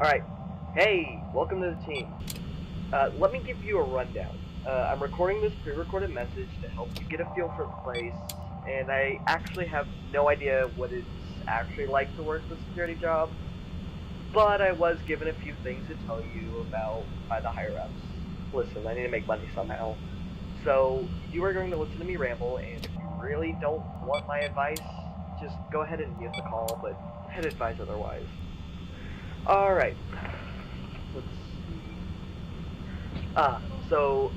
Alright. Hey, welcome to the team. Let me give you a rundown. I'm recording this pre-recorded message to help you get a feel for the place, and I actually have no idea what it's actually like to work the security job, but I was given a few things to tell you about by the higher-ups. Listen, I need to make money somehow. So, you are going to listen to me ramble, and if you really don't want my advice, just go ahead and mute the call, but I'd advise otherwise. Alright. Let's see. So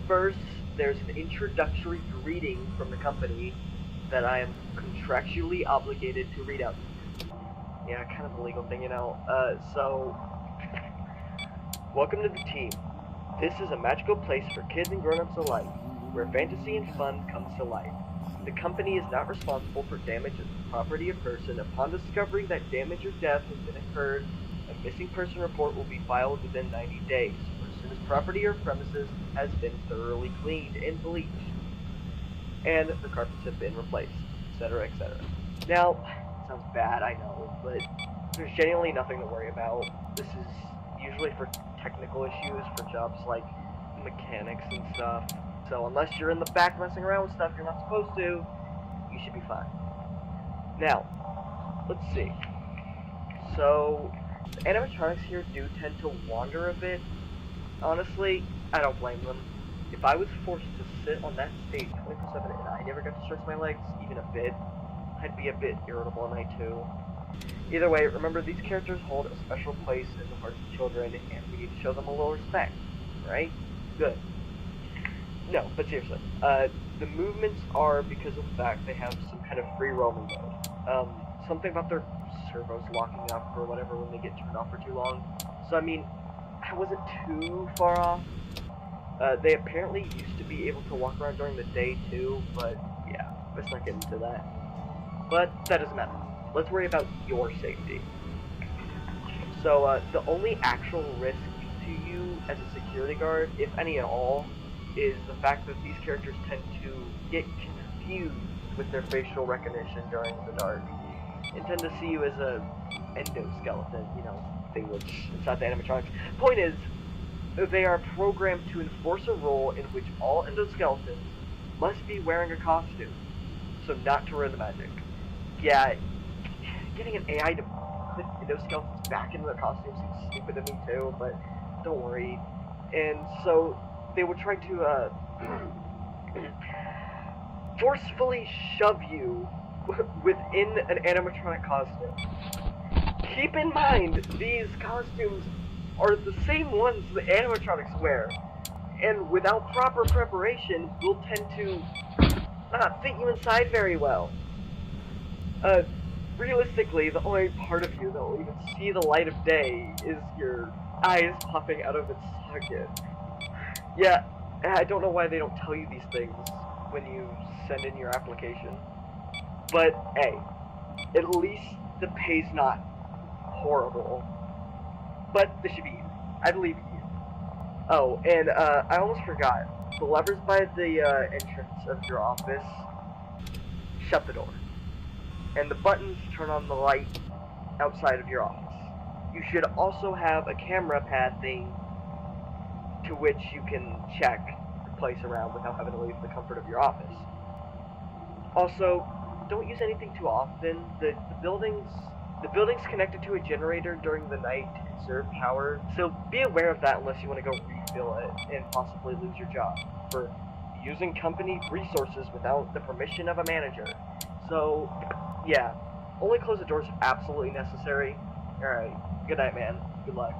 first there's an introductory greeting from the company that I am contractually obligated to read out. Yeah, kind of a legal thing, you know. So welcome to the team. This is a magical place for kids and grown-ups alike, where fantasy and fun comes to life. The company is not responsible for damage to the property or person. Upon discovery that damage or death has been incurred, a missing person report will be filed within 90 days, or as soon as property or premises has been thoroughly cleaned and bleached, and the carpets have been replaced, etc., etc. Now, it sounds bad, I know, but there's genuinely nothing to worry about. This is usually for technical issues, for jobs like mechanics and stuff. So unless you're in the back messing around with stuff you're not supposed to, you should be fine. Now, let's see. So, the animatronics here do tend to wander a bit. Honestly, I don't blame them. If I was forced to sit on that stage 24/7 and I never got to stretch my legs even a bit, I'd be a bit irritable at night too. Either way, remember these characters hold a special place in the hearts of children, and we need to show them a little respect, right? Good. No, but seriously, the movements are because of the fact they have some kind of free roaming mode. Something about their servos locking up or whatever when they get turned off for too long. So I mean, I wasn't too far off. They apparently used to be able to walk around during the day too, but yeah, let's not get into that. But that doesn't matter. Let's worry about your safety. So the only actual risk to you as a security guard, if any at all, is the fact that these characters tend to get confused with their facial recognition during the dark, and tend to see you as a endoskeleton, you know, thing which it's not the animatronics. Point is, they are programmed to enforce a role in which all endoskeletons must be wearing a costume, so not to ruin the magic. Yeah, getting an AI to put endoskeletons back into their costumes seems stupid to me too, but don't worry. And so they would try to forcefully shove you within an animatronic costume. Keep in mind, these costumes are the same ones the animatronics wear, and without proper preparation, will tend to not fit you inside very well. Realistically, the only part of you that will even see the light of day is your eyes popping out of its socket. Yeah, I don't know why they don't tell you these things when you send in your application. But, hey, at least the pay's not horrible. But this should be easy. I believe in you. Oh, and I almost forgot. The levers by the entrance of your office shut the door. And the buttons turn on the light outside of your office. You should also have a camera pad thing to which you can check the place around without having to leave the comfort of your office. Also, don't use anything too often. The building's connected to a generator during the night to conserve power, so be aware of that unless you want to go refill it and possibly lose your job for using company resources without the permission of a manager. So, yeah, only close the doors if absolutely necessary. Alright, good night, man. Good luck.